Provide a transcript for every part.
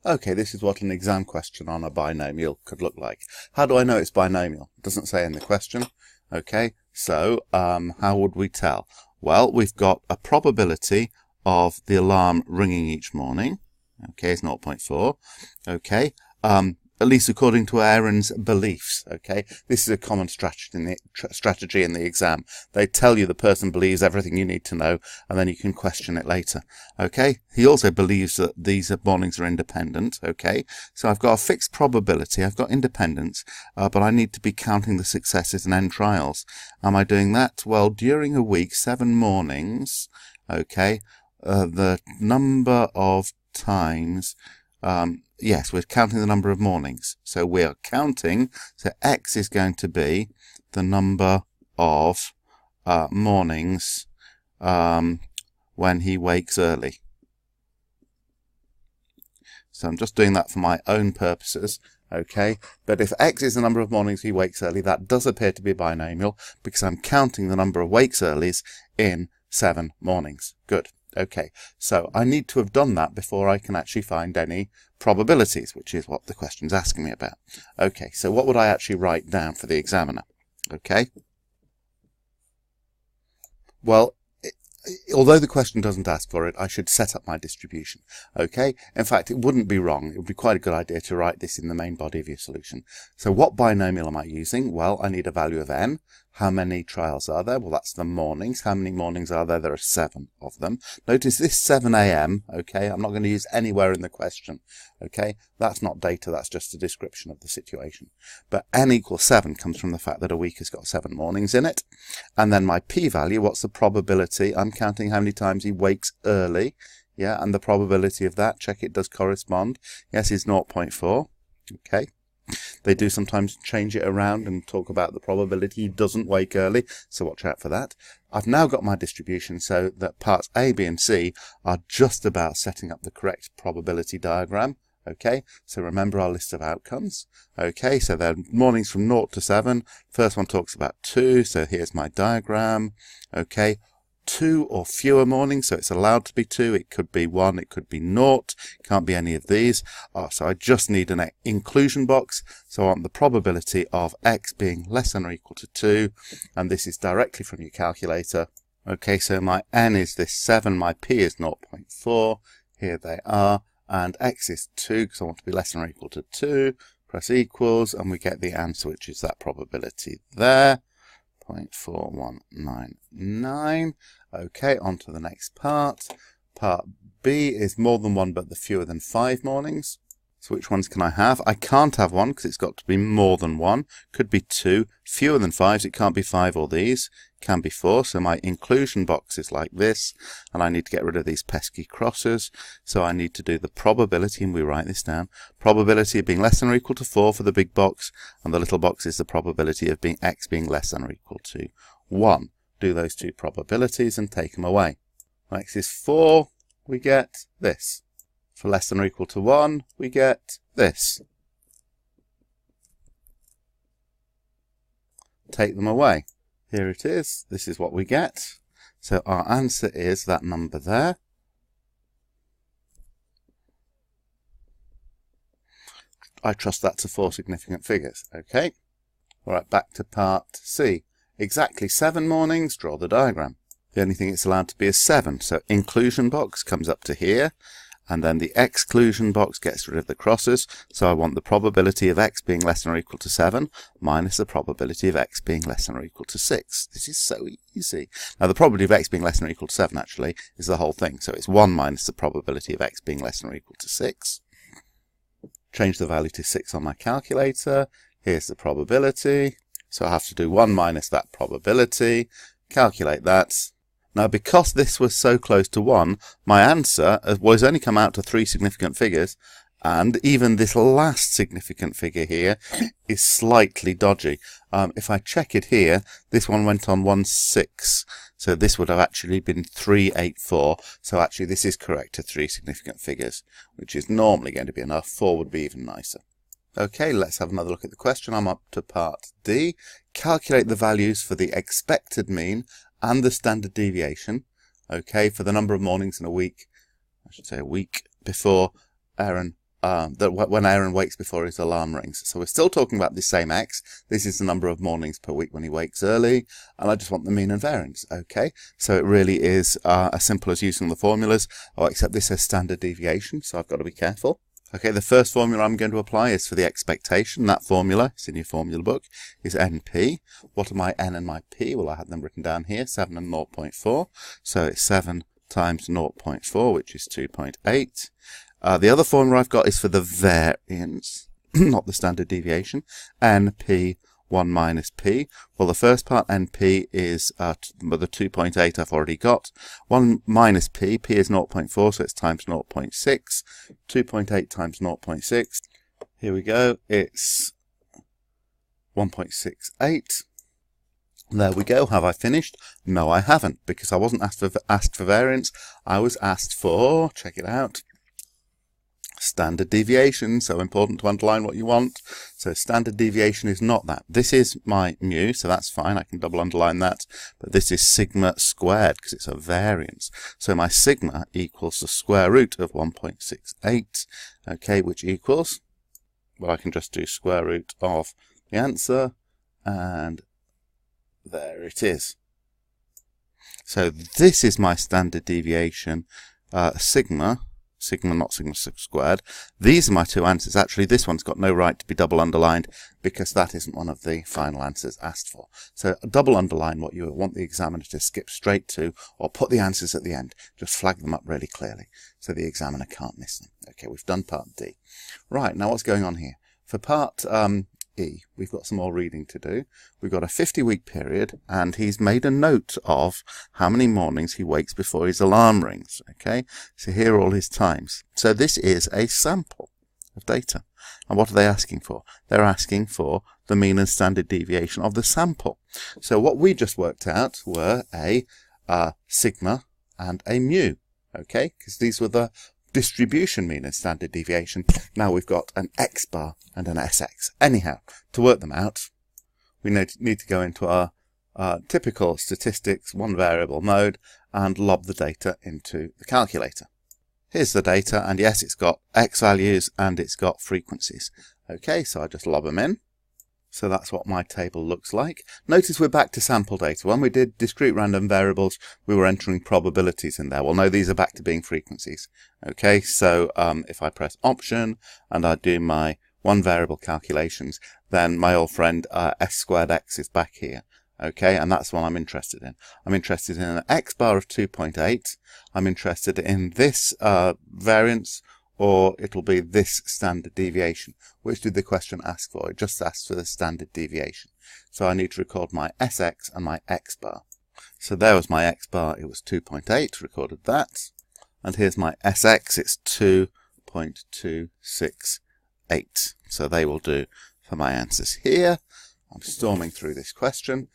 Okay, this is what an exam question on a binomial could look like. How do I know it's binomial? It doesn't say in the question. Okay, so how would we tell? Well, we've got a probability of the alarm ringing each morning. Okay, it's 0.4. Okay, at least according to Aaron's beliefs. Okay, this is a common strategy in the exam. They tell you the person believes everything you need to know, and then you can question it later. Okay, he also believes that these mornings are independent. Okay, so I've got a fixed probability, I've got independence, but I need to be counting the successes and end trials. Am I doing that? Well, during a week, 7 mornings. Okay, the number of times, yes, we're counting the number of mornings. So we're counting, so X is going to be the number of mornings when he wakes early. So I'm just doing that for my own purposes. Okay, but if X is the number of mornings he wakes early, that does appear to be binomial because I'm counting the number of wakes earlys in 7 mornings. Good. Okay, so I need to have done that before I can actually find any probabilities, which is what the question's asking me about. Okay, so what would I actually write down for the examiner? Okay. Well, although the question doesn't ask for it, I should set up my distribution. Okay, in fact, it wouldn't be wrong. It would be quite a good idea to write this in the main body of your solution. So what binomial am I using? Well, I need a value of n. How many trials are there? Well, that's the mornings. How many mornings are there? There are 7 of them. Notice this 7 a.m. Okay, I'm not going to use anywhere in the question. Okay, that's not data, that's just a description of the situation. But n equals 7 comes from the fact that a week has got 7 mornings in it. And then my p-value, what's the probability? I'm counting how many times he wakes early. Yeah, and the probability of that, check it does correspond. Yes, is 0.4. Okay. They do sometimes change it around and talk about the probability he doesn't wake early, so watch out for that. I've now got my distribution so that parts A, B and C are just about setting up the correct probability diagram. Okay, so remember our list of outcomes. Okay, so they're mornings from 0 to 7. First one talks about 2, so here's my diagram. Okay, 2 or fewer mornings, so it's allowed to be 2, it could be 1, it could be 0, can't be any of these. So I just need an inclusion box, so I want the probability of X being less than or equal to 2, and this is directly from your calculator. Okay, so my N is this 7, my P is 0.4, here they are, and X is 2, because I want to be less than or equal to 2, press equals, and we get the answer, which is that probability there. 0.4199. Okay, on to the next part. Part B is more than 1 but the fewer than 5 mornings. So which ones can I have? I can't have 1 because it's got to be more than 1. Could be 2. Fewer than 5, it can't be 5 or these. Can be 4. So my inclusion box is like this. And I need to get rid of these pesky crosses. So I need to do the probability, and we write this down. Probability of being less than or equal to 4 for the big box. And the little box is the probability of X being less than or equal to 1. Do those two probabilities and take them away. X is 4. We get this. For less than or equal to 1, we get this. Take them away. Here it is. This is what we get. So our answer is that number there. I trust that's 4 significant figures. Okay. All right, back to part C. Exactly 7 mornings. Draw the diagram. The only thing it's allowed to be is 7. So inclusion box comes up to here. And then the exclusion box gets rid of the crosses. So I want the probability of X being less than or equal to 7 minus the probability of X being less than or equal to 6. This is so easy. Now the probability of X being less than or equal to 7 actually is the whole thing. So it's 1 minus the probability of X being less than or equal to 6. Change the value to 6 on my calculator. Here's the probability. So I have to do 1 minus that probability. Calculate that. Now, because this was so close to 1, my answer was only come out to 3 significant figures, and even this last significant figure here is slightly dodgy. If I check it here, this one went on 1.6, so this would have actually been 3.84, so actually this is correct to 3 significant figures, which is normally going to be enough. 4 would be even nicer. Okay, let's have another look at the question. I'm up to part D. Calculate the values for the expected mean and the standard deviation, okay, for the number of mornings in a week, I should say a week, before Aaron when Aaron wakes before his alarm rings. So we're still talking about the same X. This is the number of mornings per week when he wakes early, and I just want the mean and variance. Okay, so it really is as simple as using the formulas. Oh, except this says standard deviation, so I've got to be careful. Okay, the first formula I'm going to apply is for the expectation. That formula, it's in your formula book, is NP. What are my N and my P? Well, I had them written down here, 7 and 0.4. So it's 7 times 0.4, which is 2.8. The other formula I've got is for the variance, not the standard deviation. NP 1 minus P. Well, the first part, NP, is the 2.8 I've already got. 1 minus P, P is 0.4, so it's times 0.6. 2.8 times 0.6. Here we go. It's 1.68. There we go. Have I finished? No, I haven't, because I wasn't asked for variance. I was asked for, check it out, standard deviation. So important to underline what you want. So standard deviation is not that. This is my mu, so that's fine. I can double underline that. But this is sigma squared because it's a variance. So my sigma equals the square root of 1.68. Okay, which equals, well, I can just do square root of the answer, and there it is. So this is my standard deviation, sigma, not sigma squared. These are my two answers. Actually, this one's got no right to be double underlined because that isn't one of the final answers asked for. So double underline what you want the examiner to skip straight to, or put the answers at the end. Just flag them up really clearly so the examiner can't miss them. Okay, we've done part D. Right, now what's going on here? For part E, we've got some more reading to do. We've got a 50-week period, and he's made a note of how many mornings he wakes before his alarm rings. Okay, so here are all his times. So this is a sample of data. And what are they asking for? They're asking for the mean and standard deviation of the sample. So what we just worked out were a sigma and a mu. Okay, because these were the distribution mean and standard deviation. Now we've got an X bar and an SX. Anyhow, to work them out, we need to go into our typical statistics, one variable mode, and lob the data into the calculator. Here's the data, and yes, it's got X values and it's got frequencies. Okay, so I just lob them in. So that's what my table looks like. Notice we're back to sample data. When we did discrete random variables, we were entering probabilities in there. Well, no, these are back to being frequencies. Okay, so if I press Option and I do my one variable calculations, then my old friend S squared X is back here. Okay, and that's what I'm interested in. I'm interested in an X bar of 2.8. I'm interested in this variance, or it'll be this standard deviation. Which did the question ask for? It just asked for the standard deviation. So I need to record my SX and my X bar. So there was my X bar, it was 2.8, recorded that. And here's my SX, it's 2.268. So they will do for my answers here. I'm storming through this question.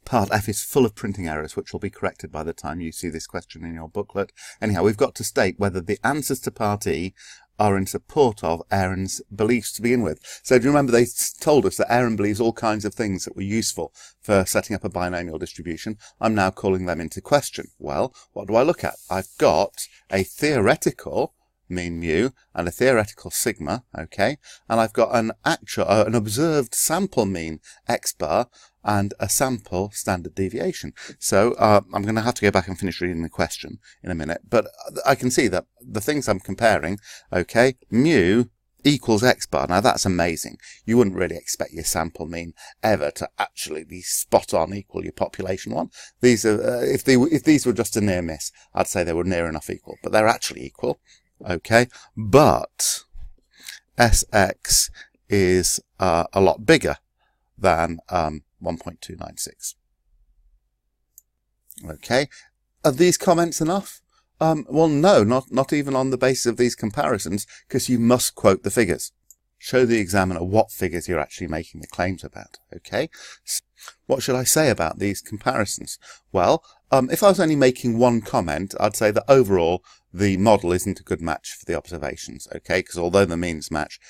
Part F is full of printing errors, which will be corrected by the time you see this question in your booklet. Anyhow, we've got to state whether the answers to Part E are in support of Aaron's beliefs to begin with. So do you remember they told us that Aaron believes all kinds of things that were useful for setting up a binomial distribution? I'm now calling them into question. Well, what do I look at? I've got a theoretical mean mu and a theoretical sigma, okay, and I've got an observed sample mean X bar and a sample standard deviation. So I'm going to have to go back and finish reading the question in a minute, but I can see that the things I'm comparing, okay, mu equals X bar. Now that's amazing. You wouldn't really expect your sample mean ever to actually be spot on equal your population one. These are if these were just a near miss, I'd say they were near enough equal, but they're actually equal. Okay, but SX is a lot bigger than 1.296. Okay, are these comments enough? Well, no, not even on the basis of these comparisons, because you must quote the figures. Show the examiner what figures you're actually making the claims about. Okay, so what should I say about these comparisons? Well, if I was only making one comment, I'd say that overall the model isn't a good match for the observations, okay? Because although the means match,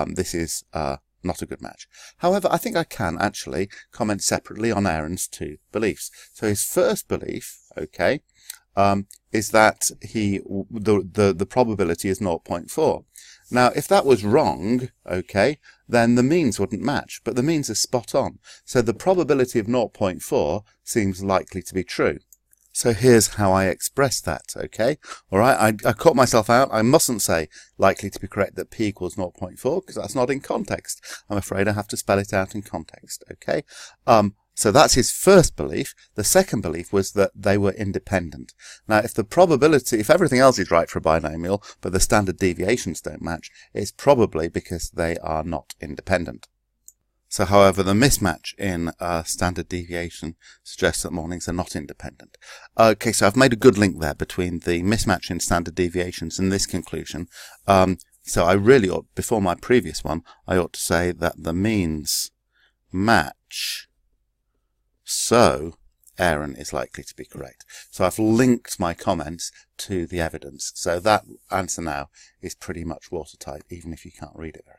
this is not a good match. However, I think I can actually comment separately on Aaron's two beliefs. So his first belief, okay, is that the probability is 0.4. Now, if that was wrong, okay, then the means wouldn't match, but the means are spot on. So the probability of 0.4 seems likely to be true. So here's how I express that, okay? All right, I caught myself out. I mustn't say likely to be correct that p equals 0.4 because that's not in context. I'm afraid I have to spell it out in context, okay? So that's his first belief. The second belief was that they were independent. Now, if the probability, if everything else is right for a binomial, but the standard deviations don't match, it's probably because they are not independent. So, however, the mismatch in standard deviation suggests that mornings are not independent. Okay, so I've made a good link there between the mismatch in standard deviations and this conclusion. So I really ought, before my previous one, I ought to say that the means match, so Aaron is likely to be correct. So I've linked my comments to the evidence. So that answer now is pretty much watertight, even if you can't read it very